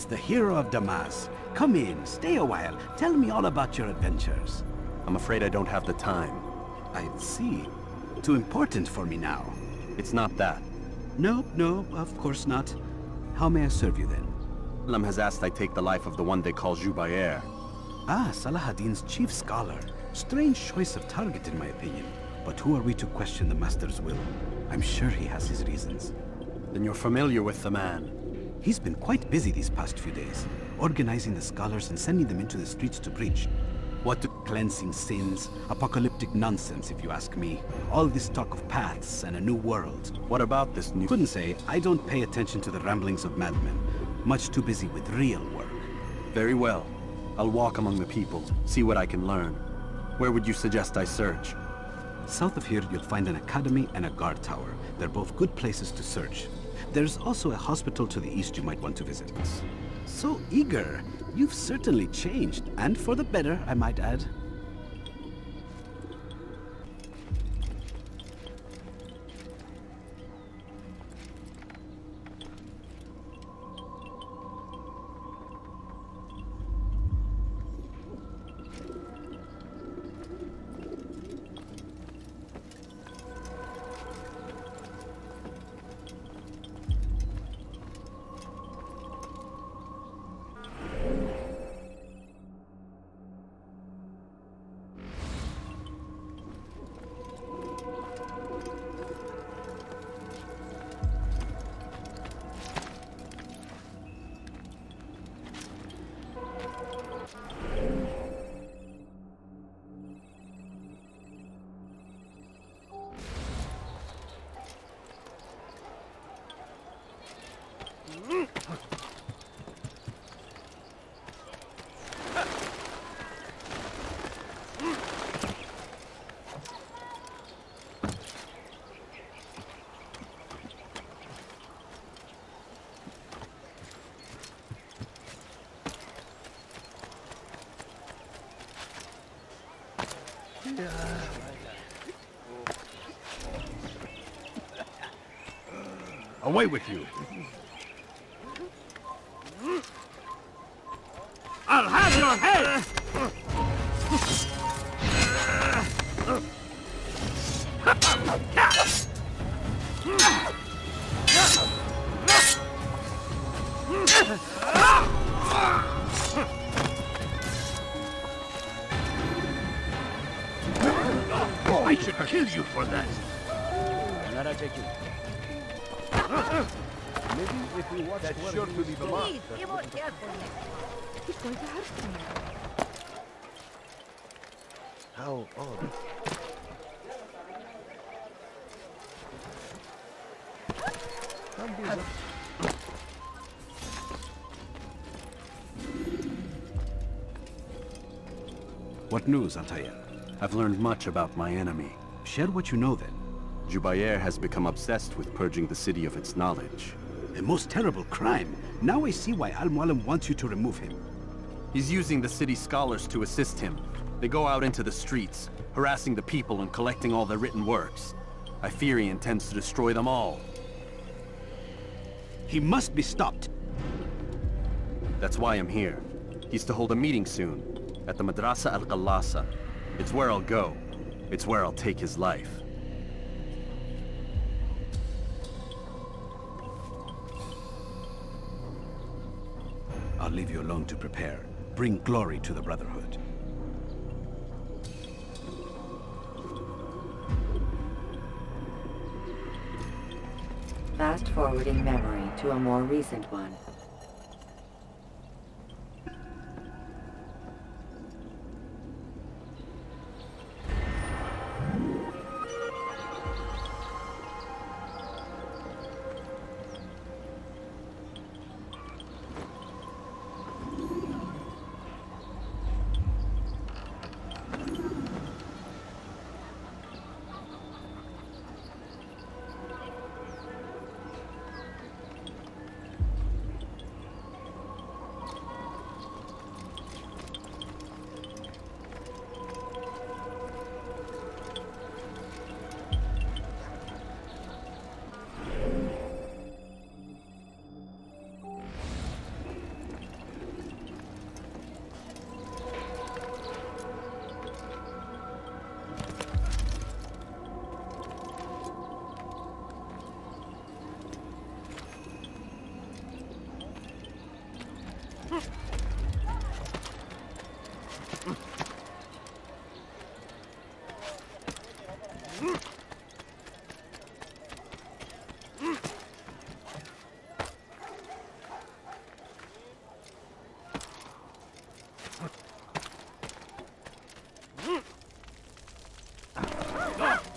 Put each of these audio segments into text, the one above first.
It's the hero of Damas. Come in, stay a while. Tell me all about your adventures. I'm afraid I don't have the time. I see. Too important for me now. It's not that. No, of course not. How may I serve you then? Lam has asked I take the life of the one they call Jubayer. Ah, Salahadin's chief scholar. Strange choice of target in my opinion. But who are we to question the Master's will? I'm sure he has his reasons. Then you're familiar with the man. He's been quite busy these past few days, organizing the scholars and sending them into the streets to preach. What to cleansing sins, apocalyptic nonsense if you ask me. All this talk of paths and a new world. What about this new... Couldn't say. I don't pay attention to the ramblings of madmen. Much too busy with real work. Very well. I'll walk among the people, see what I can learn. Where would you suggest I search? South of here, you'll find an academy and a guard tower. They're both good places to search. There's also a hospital to the east you might want to visit. So eager. You've certainly changed, and for the better, I might add. Away with you! I'll have your head! I should kill you for that! Maybe if we watch that's sure to be the mark. Please, be more careful. He's going to hurt me. How odd. What news, Altair? I've learned much about my enemy. Share what you know then. Jubayer has become obsessed with purging the city of its knowledge. A most terrible crime. Now I see why Al-Mualim wants you to remove him. He's using the city scholars to assist him. They go out into the streets, harassing the people and collecting all their written works. I fear he intends to destroy them all. He must be stopped. That's why I'm here. He's to hold a meeting soon, at the Madrasa al-Qallasa. It's where I'll go. It's where I'll take his life. I'll leave you alone to prepare. Bring glory to the Brotherhood. Fast-forwarding memory to a more recent one.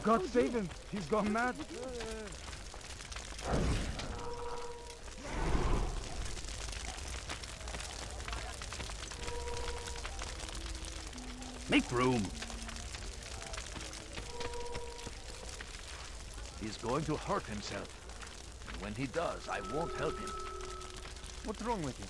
God save him. He's gone mad. Make room. He's going to hurt himself. And when he does, I won't help him. What's wrong with you?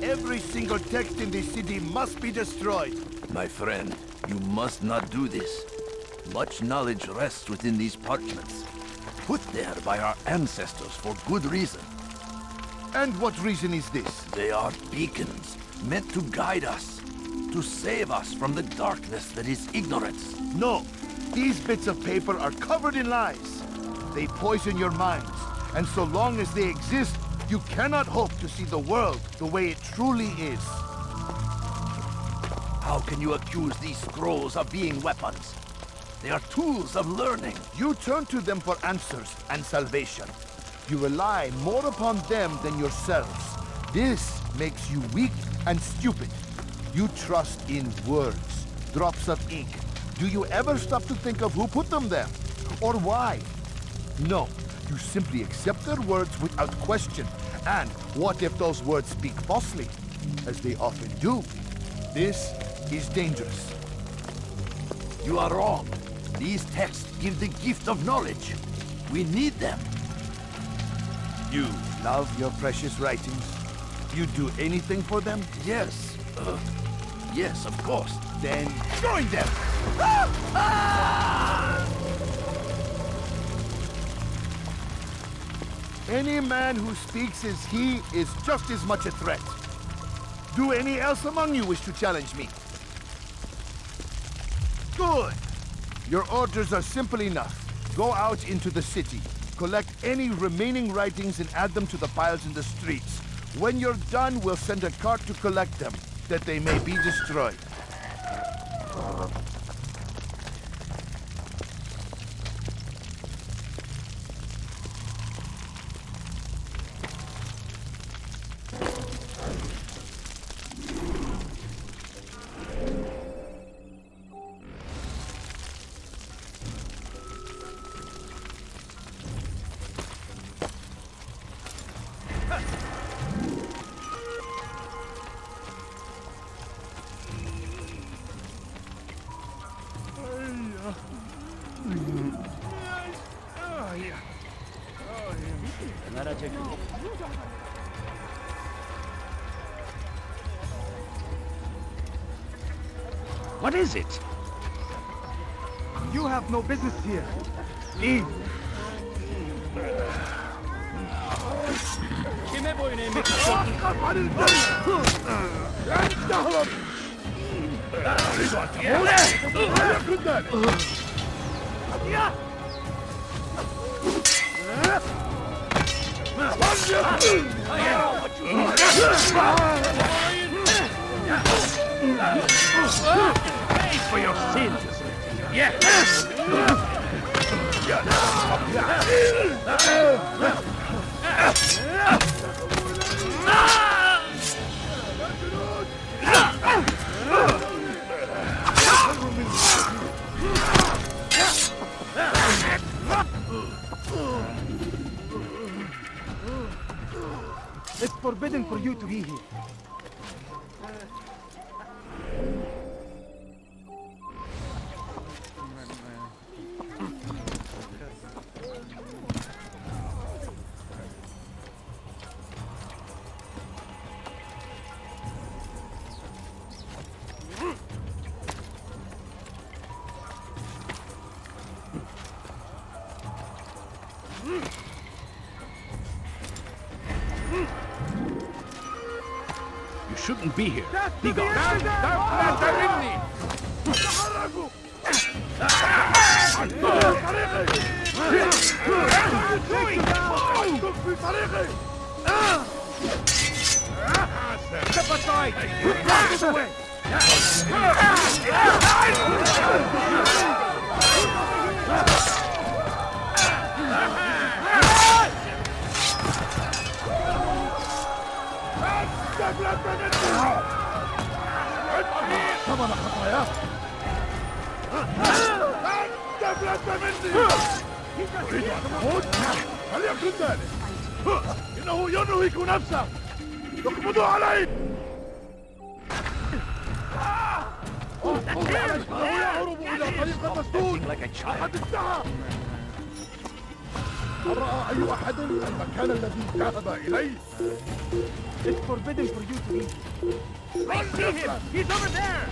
Every single text in this city must be destroyed. My friend, you must not do this. Much knowledge rests within these parchments, put there by our ancestors for good reason. And what reason is this? They are beacons, meant to guide us, to save us from the darkness that is ignorance. No, these bits of paper are covered in lies. They poison your minds, and so long as they exist, you cannot hope to see the world the way it truly is. How can you accuse these scrolls of being weapons? They are tools of learning. You turn to them for answers and salvation. You rely more upon them than yourselves. This makes you weak and stupid. You trust in words, drops of ink. Do you ever stop to think of who put them there? Or why? No, you simply accept their words without question. And what if those words speak falsely? As they often do. This is dangerous. You are wrong. These texts give the gift of knowledge. We need them. You love your precious writings? You'd do anything for them? Yes. Yes, of course. Then join them! Any man who speaks as he is just as much a threat. Do any else among you wish to challenge me? Good! Your orders are simple enough. Go out into the city, collect any remaining writings and add them to the piles in the streets. When you're done, we'll send a cart to collect them, that they may be destroyed. What is it? You have no business here. Leave. Pay for your sins. Yes. It's forbidden for you to be here. You shouldn't be here. Be gone. Step aside! Block this away! ثمن خطاياه أريد أن أموت فليكن ذلك إنه ينهك نفسه اقبضوا عليه إنه يهرب إلى طريق مسدود أحد انتهى هل رأى أي أحد المكان الذي ذهب إليه؟ It's forbidden for you to leave. I see him! He's over there!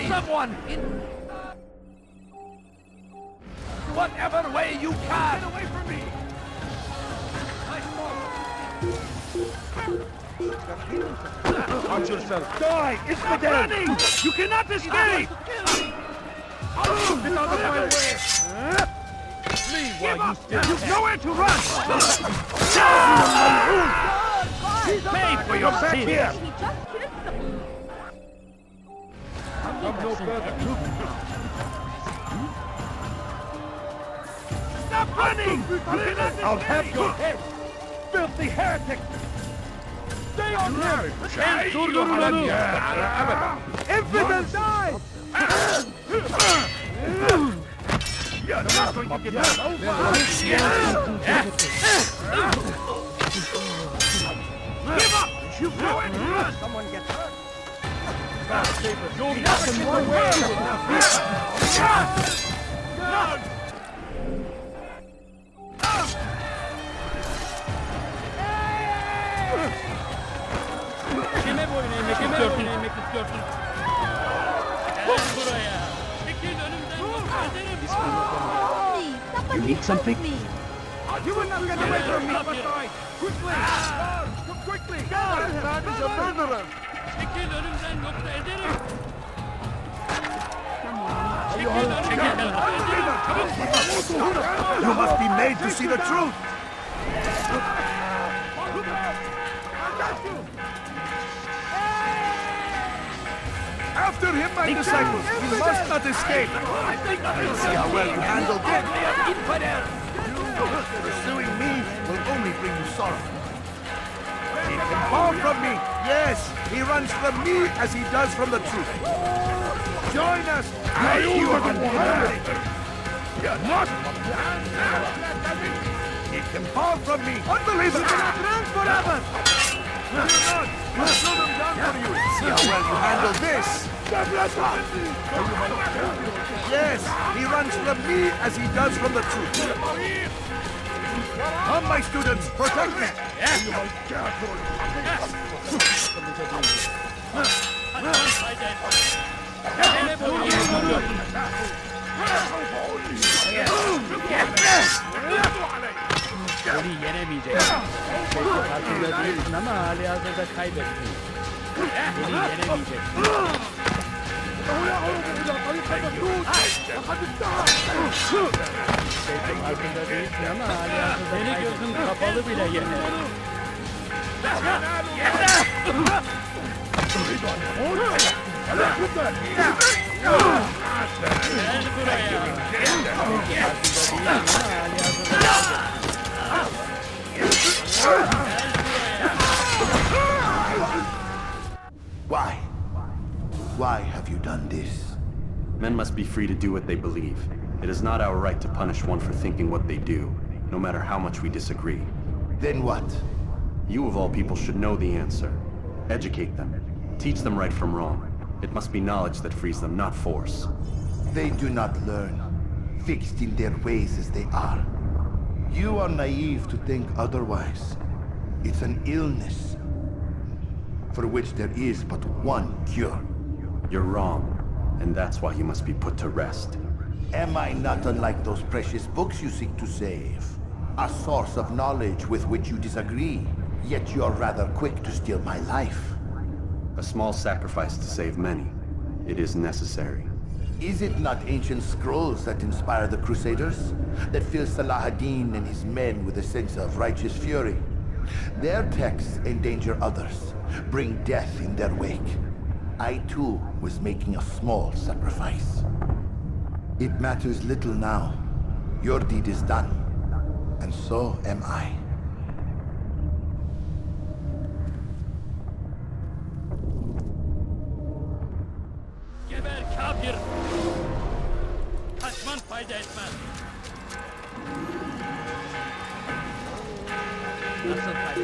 Someone! Whatever way you can! Get away from me! Watch yourself! Die! It's the running! You cannot escape! Get out of my way! Leave while you still have nowhere to run! Pay for your sins! Here! He just killed someone. Come no further. Stop running! I'll have your head! Filthy heretic! Stay on here! Infidel, die! You're not going to get Give up! You go and run! Someone gets hurt! You'll never get away! Run! Kime boyun eğmek istiyorsun? Gel buraya. Çekil önümden yoksa ederim. Please, somebody need something? help me. You will not get away from me! Step aside! Quickly! Come quickly! That man is a murderer! Çekil önümden yoksa ederim. Çekil önümden yoksa ederim. You must be made to see the truth! After him, my disciples! You must not escape! See how well you handled it! Pursuing me will only bring you sorrow. He can fall from me! Yes, he runs from me as he does from the truth. Join us! You are He can fall from me! Unbelievable! Run forever! We'll slow them down for you! See how well you handle this! Yes, he runs from me as he does from the truth. Come, my students, protect me! Seni yenemeyecek. Farkında değilsin ama hali hazırda kaybettin. Seni yenemeyecek. Farkında değilsin ama hali hazırda seni gözün kapalı bile yener. Gel buraya. Farkında değilsin ama hali hazırda Why? Why have you done this? Men must be free to do what they believe. It is not our right to punish one for thinking what they do, no matter how much we disagree. Then what? You of all people should know the answer. Educate them. Teach them right from wrong. It must be knowledge that frees them, not force. They do not learn, fixed in their ways as they are. You are naive to think otherwise. It's an illness. for which there is but one cure. You're wrong, and that's why you must be put to rest. Am I not unlike those precious books you seek to save? A source of knowledge with which you disagree, yet you're rather quick to steal my life. A small sacrifice to save many. It is necessary. Is it not ancient scrolls that inspire the Crusaders? That fill Salah ad-Din and his men with a sense of righteous fury? Their texts endanger others, bring death in their wake. I too was making a small sacrifice. It matters little now. Your deed is done, and so am I. Geber kafir! Kaçman fayda etmez. Nasıl fayda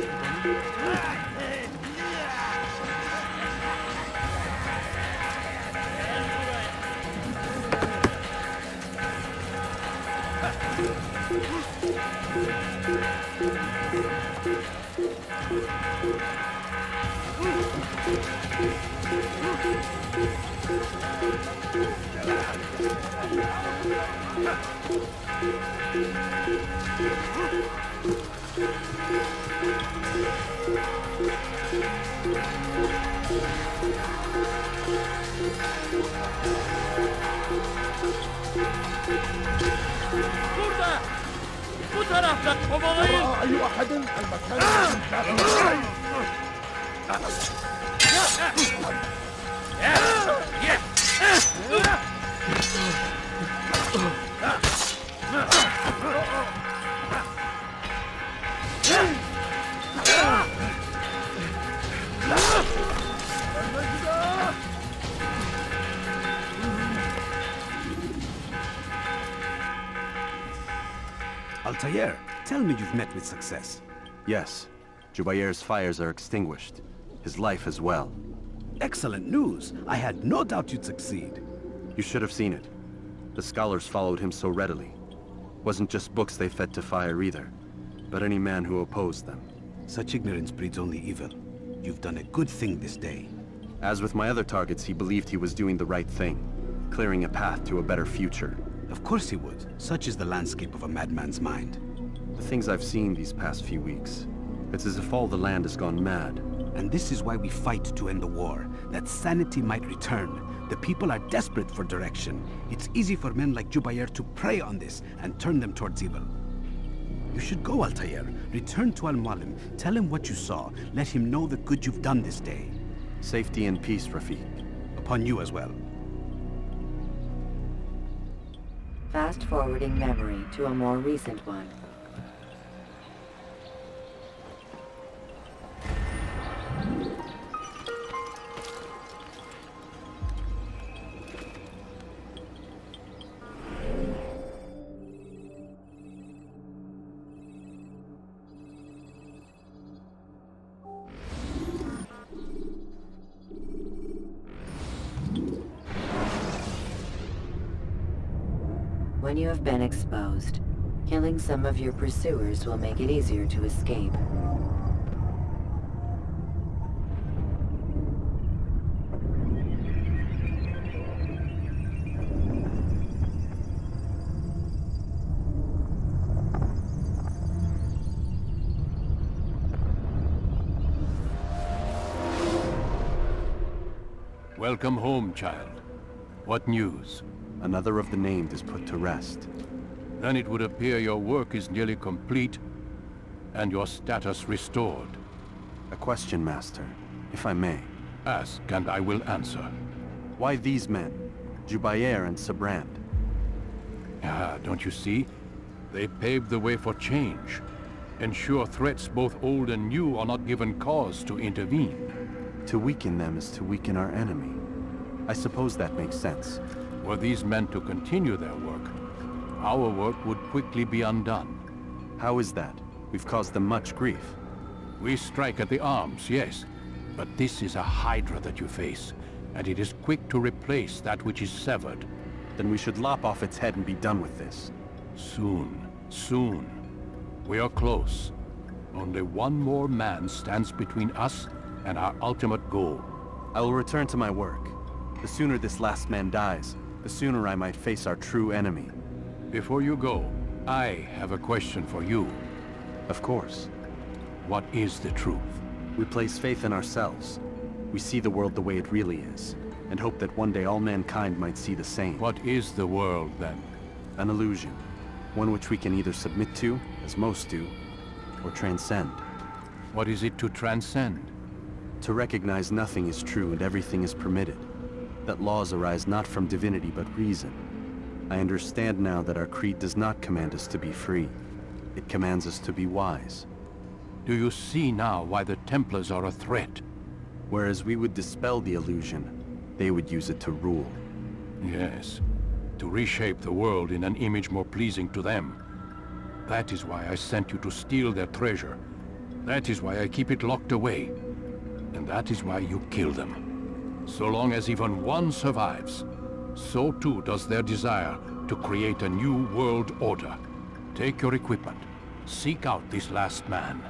Burada! Bu tarafta kovalayın! أي أحد المكان Altair, tell me you've met with success. Yes, Jubair's fires are extinguished. His life as well. Excellent news. I had no doubt you'd succeed. You should have seen it. The scholars followed him so readily. Wasn't just books they fed to fire either, but any man who opposed them. Such ignorance breeds only evil. You've done a good thing this day. As with my other targets, he believed he was doing the right thing, clearing a path to a better future. Of course he would. Such is the landscape of a madman's mind. The things I've seen these past few weeks, it's as if all the land has gone mad. And this is why we fight to end the war, that sanity might return. The people are desperate for direction. It's easy for men like Jubair to prey on this and turn them towards evil. You should go, Altair. Return to Al-Mualim. Tell him what you saw. Let him know the good you've done this day. Safety and peace, Rafiq. Upon you as well. Fast-forwarding memory to a more recent one. When you have been exposed, killing some of your pursuers will make it easier to escape. Welcome home, child. What news? Another of the named is put to rest. Then it would appear your work is nearly complete, and your status restored. A question, Master, if I may. Ask, and I will answer. Why these men? Jubair and Sabrand? Ah, don't you see? They paved the way for change. Ensure threats both old and new are not given cause to intervene. To weaken them is to weaken our enemy. I suppose that makes sense. Were these men to continue their work, our work would quickly be undone. How is that? We've caused them much grief. We strike at the arms, yes, but this is a hydra that you face, and it is quick to replace that which is severed. Then we should lop off its head and be done with this. Soon, soon. We are close. Only one more man stands between us and our ultimate goal. I will return to my work. The sooner this last man dies, the sooner I might face our true enemy. Before you go, I have a question for you. Of course. What is the truth? We place faith in ourselves. We see the world the way it really is, and hope that one day all mankind might see the same. What is the world, then? An illusion. One which we can either submit to, as most do, or transcend. What is it to transcend? To recognize nothing is true and everything is permitted. That laws arise not from divinity but reason. I understand now that our creed does not command us to be free. It commands us to be wise. Do you see now why the Templars are a threat? Whereas we would dispel the illusion, they would use it to rule. Yes, to reshape the world in an image more pleasing to them. That is why I sent you to steal their treasure. That is why I keep it locked away. And that is why you kill them. So long as even one survives, so too does their desire to create a new world order. Take your equipment. Seek out this last man.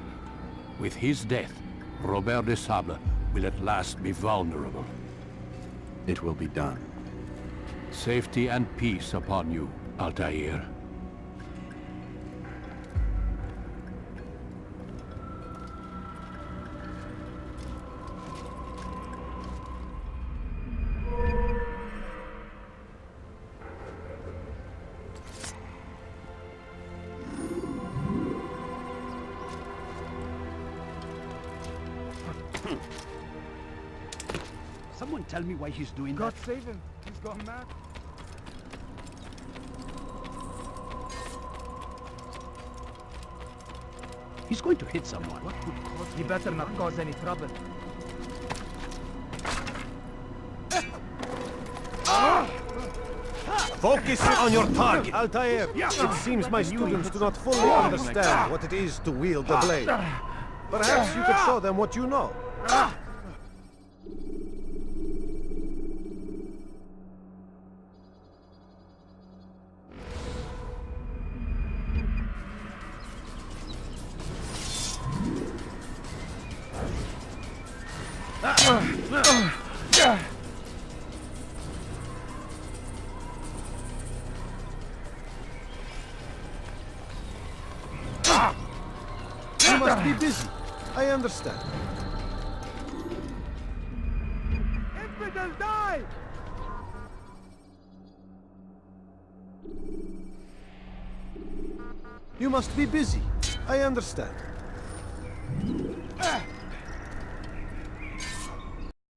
With his death, Robert de Sable will at last be vulnerable. It will be done. Safety and peace upon you, Altair. Someone tell me why he's doing God that. save him. He's gone mad. He's going to hit someone. What could cause He better not cause any trouble. Focus on your target. Altair, it seems my students do not fully understand what it is to wield the blade. Perhaps you could show them what you know. You must be busy. I understand. Infidel, die! You must be busy. I understand.